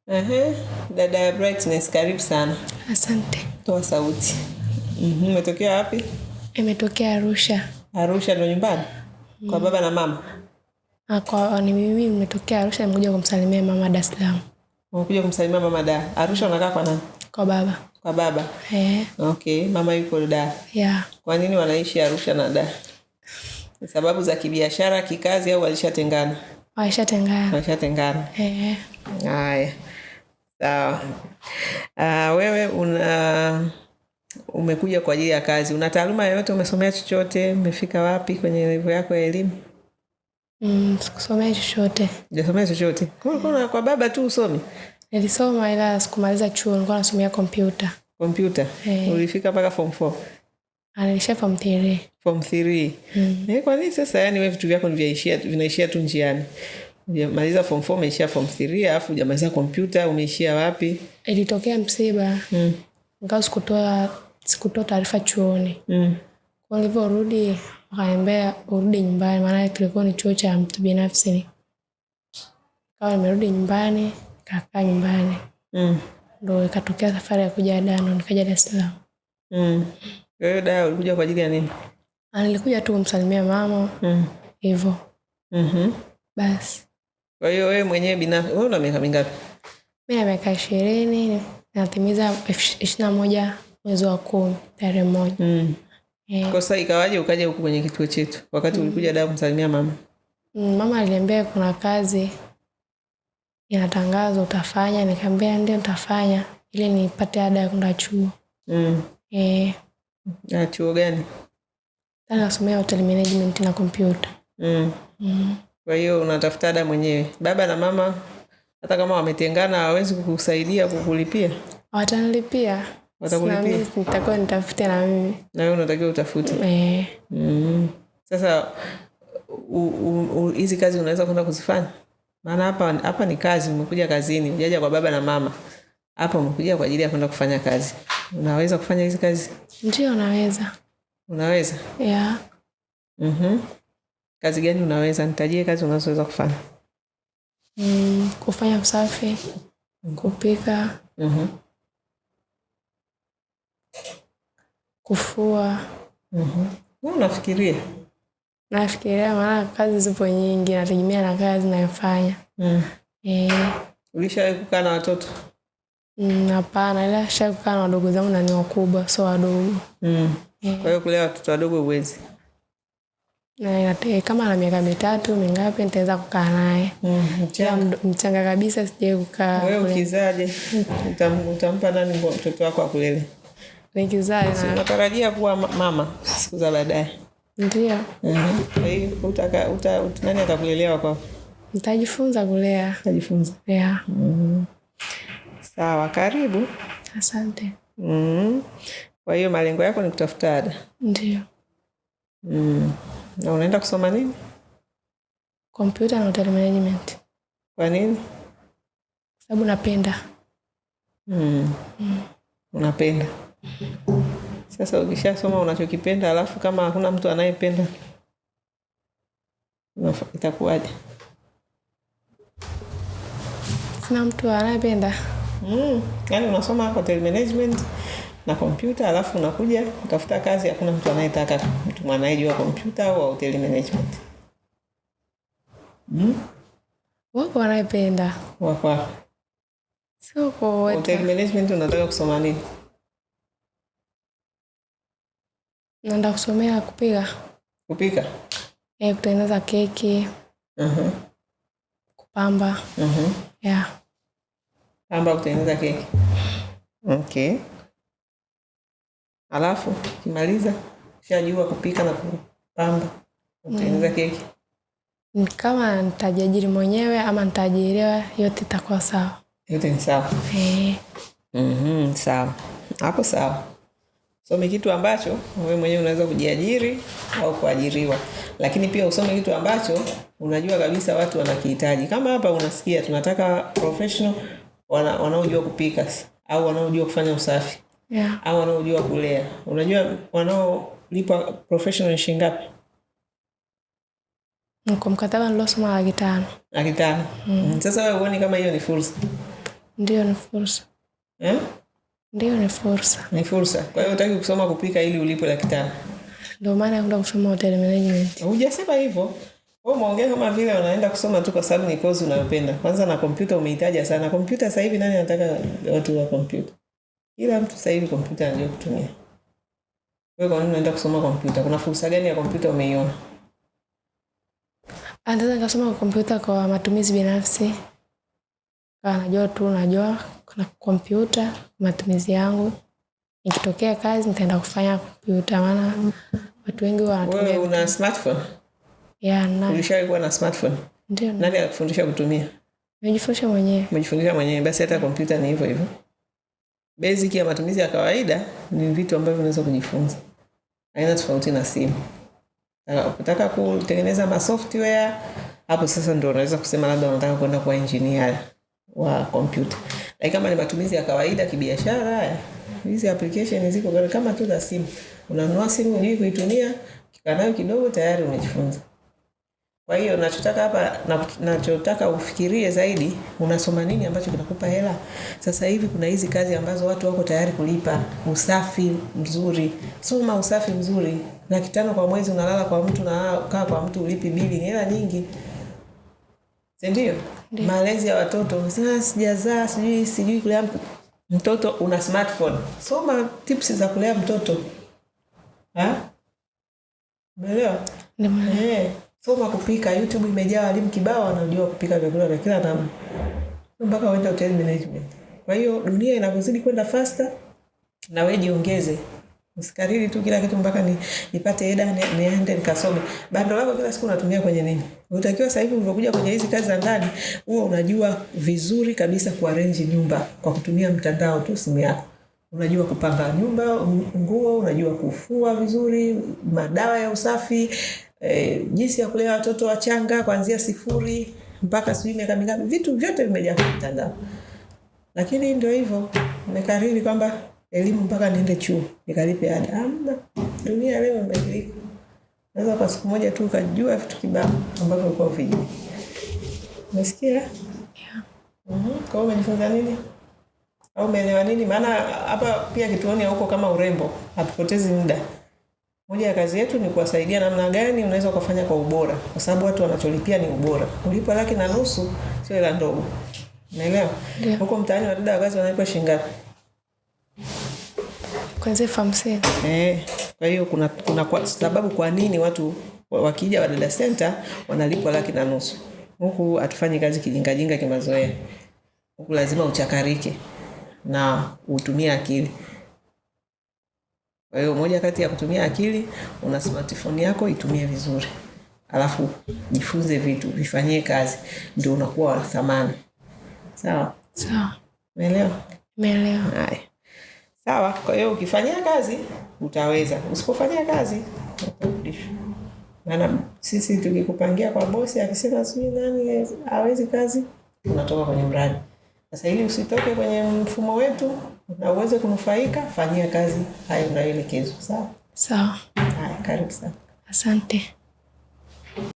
Dada Brightness, karibu sana. Asante. Toa sauti. Umetokea wapi? Nimetokea Arusha. Arusha ndo nyumbani? Kwa baba na mama? Ni mimi nimetokea Arusha, nimekuja kumsalimia mama Dar es Salaam. Umekuja kumsalimia mama Dar. Arusha unakaa kwa nani? Kwa baba. Kwa baba? Okay, mama yuko Dar. Yeah. Kwa nini wanaishi Arusha na Dar? Sababu za kibiashara, kikazi au walishatengana? Walishatengana. Haya. Sawa. Wewe umekuja kwa ajili ya kazi. Una taaluma yoyote? Umesomea chochote? Umefika wapi kwenye level yako ya elimu? Sikusomea chochote. Hujasomea chochote? Kwa baba tu usomi? Nilisoma ila sikumaliza chuo, nilikuwa nasomea kompyuta. Kompyuta? Ulifika mpaka form 4? Nilishia form 3. Form 3. Kwa nini sasa wewe vitu vyako vinaishia tu njiani? Maliza form 4 umeishia form 3 alafu hujamaliza kompyuta, umeishia wapi? Ilitokea msiba. Ngao sikutoa taarifa chuoni. Kwa nilivyorudi wakaniambia urudi nyumbani, maana kilikuwa ni chuo cha mtu binafsi. Kwa nimerudi nyumbani, kakaa nyumbani. Ndio ikatokea safari ya kuja Dar, nikaja Dar es Salaam. Kwa hiyo Dar ulikuja kwa ajili ya nini? Nilikuja tu kumsalimia mama. Hivyo. Basi. Kwa hiyo wewe mwenyewe binafsi, wewe una miaka mingapi? Mimi na miaka 20, natimiza 21 mwezi wa 10 tarehe 1. Kwa sasa ikawaje ukaje huku kwenye kituo chetu wakati ulikuja Dar kumsalimia mama? Mama aliniambia kuna kazi inatangazwa utafanya, nikamwambia ndio nitafanya ili nipate ada ya kwenda chuo. Chuo gani? Nasomea hotel management na computer. Kwa hiyo unatafuta ada mwenyewe. Baba na mama hata kama wametengana hawezi kukusaidia kukulipia? Watanilipia. Watakulipia? Nitakuwa nitafute na mimi. Na wewe unatakiwa utafute. Sasa hizi kazi unaweza kwenda kuzifanya? Maana hapa ni kazi, umekuja kazini, hujaja kwa baba na mama. Hapa umekuja kwa ajili ya kwenda kufanya kazi. Unaweza kufanya hizi kazi? Ndio naweza. Unaweza? Yeah. Kazi gani unaweza? Nitajie kazi unazoweza kufanya. Kufanya usafi, kupika, kufua. Unafikiria? Nafikiria, maana kazi zipo nyingi, nategemea na kazi nayofanya. Ulishawahi kukaa na watoto? Hapana, ila nishawahi kukaa na wadogo zangu na ni wakubwa, sio wadogo. Kwa hiyo kulea watoto wadogo huwezi? Na kama ana miaka 3 mingapi nitaweza kukaa naye. Mchanga kabisa sijawahi kukaa. Wewe ukizaje utampa nani mtoto wako akulele? Nikizaa unatarajia kuwa mama siku za baadaye? Ndio. Kwa hiyo nani atakulelea wako? Nitajifunza kulea. Utajifunza? Yeah. Sawa, karibu. Asante. Kwa hiyo malengo yako ni kutafuta ada? Ndio. Na unaenda kusoma nini? Computer na hotel management. Kwa nini? Sababu napenda. Unapenda. Sasa ukishasoma unachokipenda alafu kama hakuna mtu anayependa itakuwaje? Sina mtu anayependa. Yaani unasoma hotel management na kompyuta alafu unakuja kutafuta kazi, hakuna mtu anayetaka mtu anayejua kompyuta au hotel management. Wapo wanayependa. Wapo. Sio kwa wote. Hotel management unataka kusoma nini? Naenda kusomea kupika. Kupika? Kutengeneza keki. Kupamba. Yeah. Pamba, kutengeneza keki. Okay. Alafu kimaliza ushajua kupika na kupamba, kutengeneza keki. Kama nitajiajiri mwenyewe ama nitaajiriwa, yote itakuwa sawa. Yote ni sawa. Sawa. Hapo sawa. Usome kitu ambacho wewe mwenyewe unaweza kujiajiri au kuajiriwa. Lakini pia usome kitu ambacho unajua kabisa watu wanakihitaji. Kama hapa unasikia tunataka professional wanaojua kupika au wanaojua kufanya usafi. Yeah. Au wanaojua kulea. Unajua wanaolipa professional shilingi ngapi? Kwa mkataba nilosoma 500,000. 500,000. Sasa wewe uone kama hiyo ni fursa? Ndio ni fursa. Ndio ni fursa. Ni fursa. Kwa hiyo hutaki kusoma kupika ili ulipwe 500,000. Ndio maana naenda kusoma hotel management. Hujasema hivyo. Wewe umeongea kama vile unaenda kusoma tu kwa sababu ni kozi unayopenda. Kwanza na kompyuta umehitaji sana. Kompyuta sasa hivi nani anataka watu wa kompyuta? Kila mtu sasa hivi kompyuta anajua kutumia. Wewe kwa nini unaenda kusoma kompyuta? Kuna fursa gani ya kompyuta umeiona? Anataka kusoma kompyuta kwa matumizi binafsi. Najua kuna kompyuta matumizi yangu. Nikitokea kazi nitaenda kufanya kompyuta, maana watu wengi wanatumia. Wewe una smartphone? Na. Ulishawahi kuwa na smartphone? Ndio. Nani alikufundisha kutumia? Nimejifundisha mwenyewe. Umejifundisha mwenyewe, basi hata kompyuta ni hivyo hivyo. Basic ya matumizi ya kawaida ni vitu ambavyo unaweza kujifunza. Haina tofauti na simu. Ukitaka kutengeneza software, hapo sasa ndio unaweza kusema labda unataka kwenda kuwa engineer wa kompyuta. Lakini kama ni matumizi ya kawaida kibiashara, hizi application ziko kama tu za simu. Unanunua simu unajua kuitumia, ukikaa nayo kidogo tayari umejifunza. Kwa hiyo nachotaka ufikirie zaidi, unasoma nini ambacho kinakupa hela. Sasa hivi kuna hizi kazi ambazo watu wako tayari kulipa. Usafi mzuri, soma usafi mzuri. 500,000 kwa mwezi unalala kwa mtu na kaa kwa mtu ulipi bili, ni hela nyingi. Ndio? Malezi ya watoto, unasema sijazaa, sijui kulea mtoto, una smartphone. Soma tips za kulea mtoto. Umeelewa? Soma kupika, YouTube imejaa walimu kibao wanajua kupika vyakula vya kila namna. Mpaka uende hotel management. Kwa hiyo dunia inapozidi kwenda faster, na wewe jiongeze. Usikariri tu kila kitu mpaka nipate hela niende nikasome. Bando lako kila siku unatumia kwenye nini? Unatakiwa sasa hivi unapokuja kwenye hizi kazi za ndani, wewe unajua vizuri kabisa kuarrange nyumba kwa kutumia mtandao tu, simu yako. Unajua kupanga nyumba, nguo, unajua kufua vizuri, madawa ya usafi, jinsi ya kulea watoto wachanga kuanzia 0 mpaka sijui miaka mingapi. Vitu vyote vimejaa kwenye mtandao. Lakini ndio hivyo, nimekariri kwamba elimu mpaka niende chuo nikalipe ada. Dunia leo imebadilika. Naweza kwa siku moja tu ukajua vitu kibao ambavyo ulikuwa hujui. Umesikia? Yeah. Kwa hiyo umejifunza nini? Au umeelewa nini? Maana hapa pia kituoni huko kama urembo, hatupotezi muda. Moja ya kazi yetu ni kuwasaidia namna gani unaweza kufanya kwa ubora, kwa sababu watu wanacholipia ni ubora. Ulipo 1,500,000 sio hela ndogo. Unaelewa? Yeah. Huko mtaani wadada wa kazi wanalipa shilingi ngapi? Kwanza 50. Kwa hiyo kuna kwa sababu kwa nini watu wakija Wadada Center wanalipwa 1,500,000. Huku hatufanyi kazi kijingajinga kimazoea. Huku lazima uchakarike na utumie akili. Kwa hiyo moja kati ya kutumia akili, una smartphone yako itumie vizuri. Alafu jifunze vitu, vifanyie kazi, ndio unakuwa wa thamani. Sawa? Sawa. Umeelewa? Umeelewa. Haya. Sawa, kwa hiyo ukifanyia kazi utaweza. Usipofanyia kazi utarudishwa. Maana sisi tukikupangia kwa bosi akisema sijui nani hawezi kazi, unatoka kwenye mradi. Sasa ili usitoke kwenye mfumo wetu na uweze kunufaika, fanyia kazi hayo unayoelekezwa. Sawa? Sawa. Haya, karibu sana. Asante.